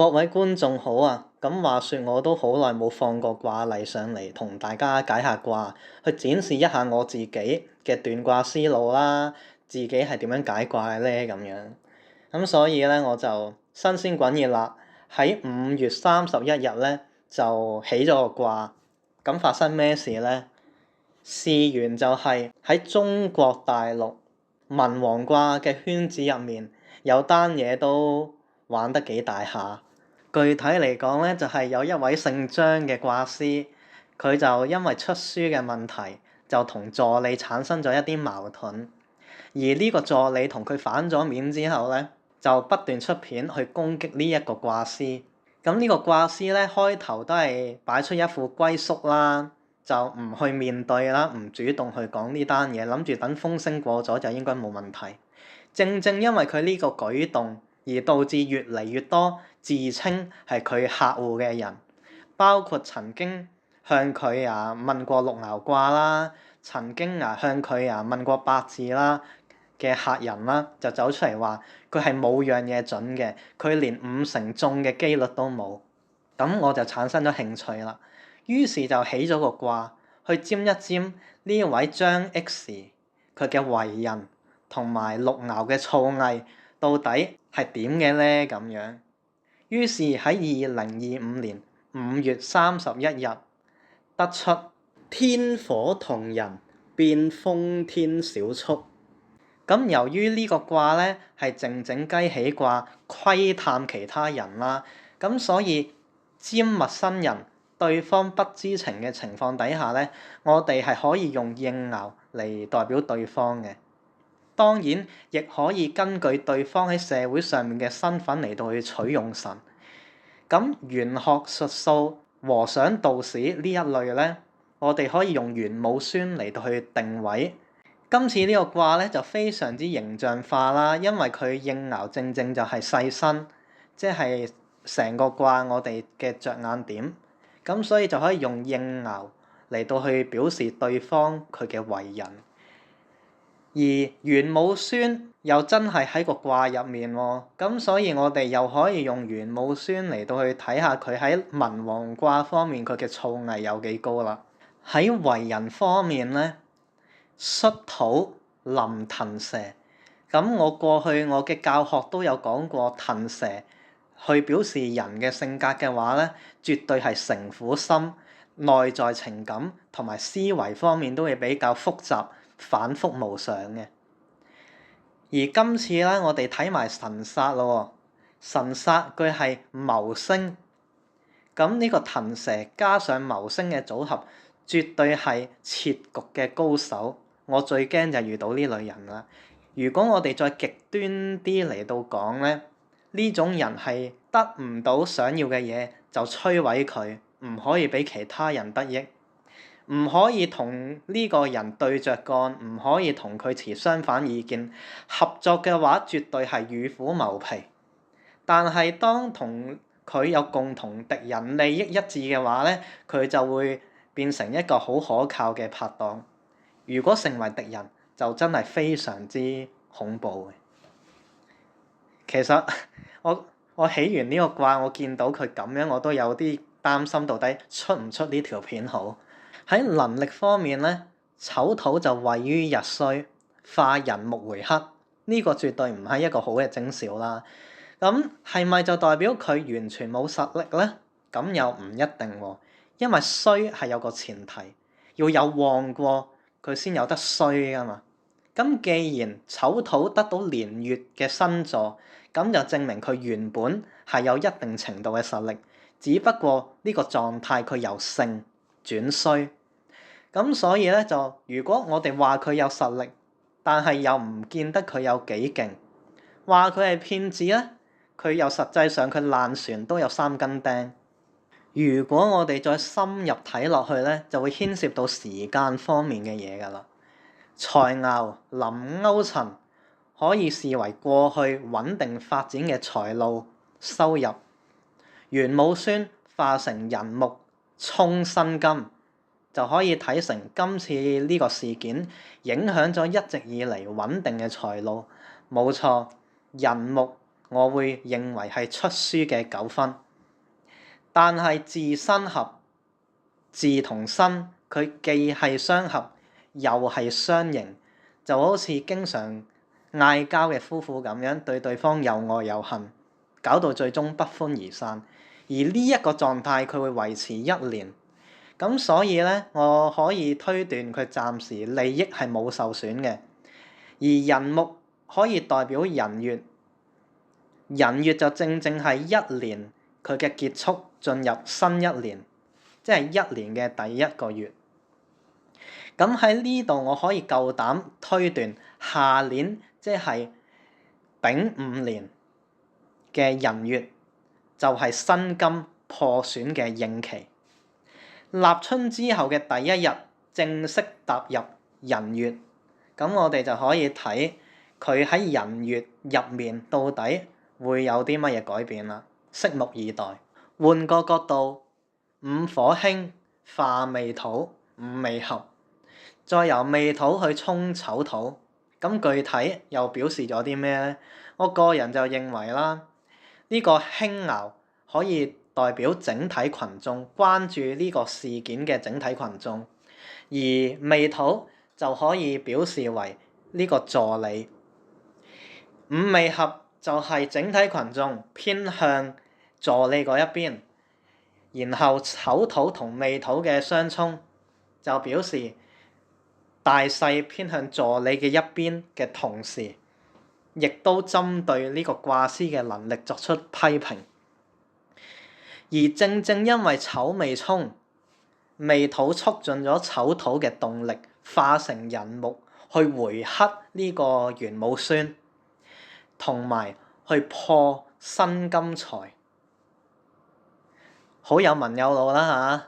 各位觀眾好啊！咁話說我都好耐冇放過卦例上嚟同大家解下卦，去展示一下我自己嘅斷卦思路啦，自己係點樣解卦嘅咧咁樣。咁所以咧我就新鮮滾熱辣，喺5月31日咧就起咗個卦。咁發生咩事咧？事緣就係喺中國大陸文王卦嘅圈子入面，有單嘢都玩得幾大下。具體嚟講咧，就係有一位姓張嘅卦師，佢就因為出書嘅問題，就同助理產生咗一啲矛盾。而呢個助理同佢反咗面之後咧，就不斷出片去攻擊呢一個卦師。咁呢個卦師咧，開頭都係擺出一副龜縮啦，就唔去面對啦，唔主動去講呢單嘢，諗住等風聲過咗就應該冇問題。正正因為佢呢個舉動，而導致越嚟越多自稱係佢客戶嘅人，包括曾經向佢問過六爻卦啦，曾經向佢問過八字啦嘅客人啦，就走出嚟話佢係冇樣嘢準嘅，佢連50%中嘅機率都冇。咁我就產生咗興趣啦，於是就起咗個卦去占一占呢位張 X 佢嘅為人同埋六爻嘅造詣到底係點嘅咧咁樣。於是喺2025年5月31日得出天火同人，變風天小畜。咁由於呢個卦咧係靜靜雞起卦，窺探其他人啦，咁所以占陌生人對方不知情嘅情況底下咧，我哋係可以用應爻嚟代表對方嘅。當然，亦可以根據對方喺社會上面嘅身份嚟到去取用神。咁玄學術數、和尚道士呢一類咧，我哋可以用玄武孫嚟到去定位。今次呢個卦咧就非常之形象化啦，因為佢應爻正正就係細身，即係成個卦我哋嘅着眼點。咁所以就可以用應爻嚟到去表示對方佢嘅為人。而玄武孫又真係喺個卦入面喎，咁所以我哋又可以用玄武孫嚟到去睇下佢喺文王卦方面佢嘅造詣有幾高啦。喺為人方面咧，戌土臨螣蛇，咁我過去我嘅教學都有講過，螣蛇去表示人嘅性格嘅話咧，絕對係城府深，內在情感同埋思維方面都會比較複雜、反覆無常嘅。而今次咧，我哋睇埋神煞咯喎，神煞佢係謀星，咁呢個螣蛇加上謀星嘅組合，絕對係設局嘅高手。我最驚就係遇到呢類人啦。如果我哋再極端啲嚟到講咧，呢種人係得唔到想要嘅嘢就摧毀佢，唔可以俾其他人得益，唔可以同呢個人對着幹，唔可以同佢持相反意見。合作嘅話，絕對係與虎謀皮。但係當同佢有共同敵人利益一致嘅話咧，佢就會變成一個好可靠嘅拍檔。如果成為敵人，就真係非常之恐怖嘅。其實我起完呢個卦，我見到佢咁樣，我都有啲擔心，到底出唔出呢條片好？喺能力方面咧，丑土就位於日衰，化人木為黑，呢個絕對唔係一個好嘅徵兆啦。咁係咪就代表佢完全冇實力咧？咁又唔一定喎，因為衰係有個前提，要有旺過佢先有得衰噶嘛。咁既然丑土得到年月嘅新助，咁就證明佢原本係有一定程度嘅實力，只不過呢個狀態佢由盛轉衰。咁所以咧，就如果我哋話佢有實力，但係又唔見得佢有幾勁，話佢係騙子咧，佢又實際上佢爛船都有3根釘。如果我哋再深入睇落去咧，就會牽涉到時間方面嘅嘢㗎啦。財爻臨勾陳，可以視為過去穩定發展嘅財路收入。玄武孫化成人木沖辛金，就可以睇成今次呢個事件影響咗一直以嚟穩定嘅財路。冇錯，人木我會認為係出書嘅9分。但係字身合，字同身佢既係相合又係相刑，就好似經常嗌交嘅夫婦咁樣，對對方又愛又恨，搞到最終不歡而散。而呢一個狀態佢會維持1年，咁所以咧，我可以推斷佢暫時利益係冇受損嘅。而寅木可以代表寅月，寅月就正正係1年佢嘅結束，進入新1年，即係1年嘅第1個月。咁喺呢度我可以夠膽推斷，下年即係丙午年嘅寅月就係辛金破損嘅應期。立春之後嘅第1日正式踏入寅月，咁我哋就可以睇佢喺寅月入面到底會有啲乜嘢改變啦，拭目以待。換個角度，午火興，化未土，午未合，再由未土去沖丑土，咁具體又表示咗啲咩咧？我個人就認為啦，呢個興爻可以代表整體群眾，關注呢個事件嘅整體群眾，而未土就可以表示為呢個助理。午未合就係整體群眾偏向助理嗰一邊，然後丑土同未土嘅相沖就表示大勢偏向助理嘅一邊嘅同時，亦都針對呢個卦師嘅能力作出批評。而正正因為丑未沖，未土促進咗丑土嘅動力，化成寅木去回克呢個玄武孫，同埋去破辛金財，好有文有路啦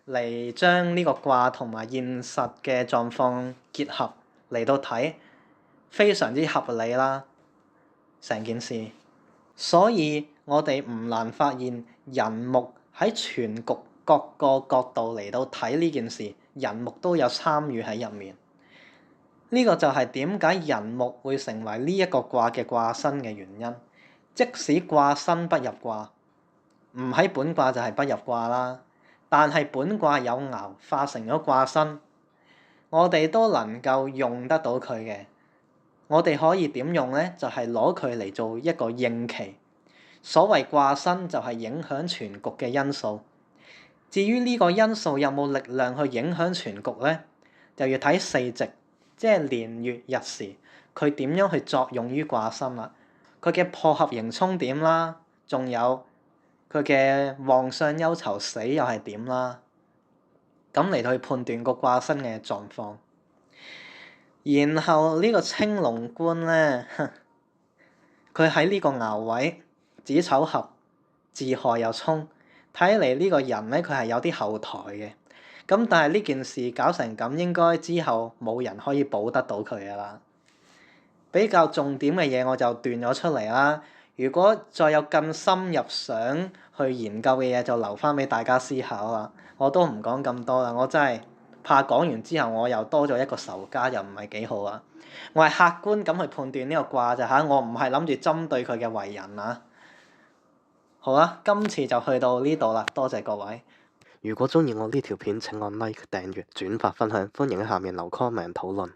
嚇，嚟將呢個卦同埋現實嘅狀況結合嚟到睇，非常之合理啦成件事。所以我哋唔難發現，寅木喺全局各個角度嚟到睇呢件事，寅木都有參與喺入面。呢個就係點解寅木會成為呢一個卦嘅卦身嘅原因。即使卦身不入卦，唔喺本卦就係不入卦啦。但係本卦有爻化成咗卦身，我哋都能夠用得到佢嘅。我哋可以點用咧？就係攞佢嚟做一個應期。所謂卦身就係影響全局嘅因素。至於呢個因素有冇力量去影響全局咧，就要睇四值，即係年月日時，佢點樣去作用於卦身啦。佢嘅破合刑沖點啦，仲有佢嘅旺相憂愁死又係點啦。咁嚟到去判斷個卦身嘅狀況。然後呢個青龍官咧，佢喺呢個爻位子丑合，自害又沖，睇嚟呢個人咧佢係有啲後台嘅。咁但係呢件事搞成咁，應該之後冇人可以補得到佢噶啦。比較重點嘅嘢我就斷咗出嚟啦。如果再有更深入想去研究嘅嘢，就留翻俾大家思考啦。我都唔講咁多啦，我真係怕講完之後我又多咗一個仇家，又唔係幾好啊。我係客觀咁去判斷呢個卦咋嚇，我唔係諗住針對佢嘅為人啊。好啦，今次就去到呢度啦，多謝各位。如果鍾意我呢條片，請按 like、訂閱、轉發、分享，歡迎喺下面留 comment 討論。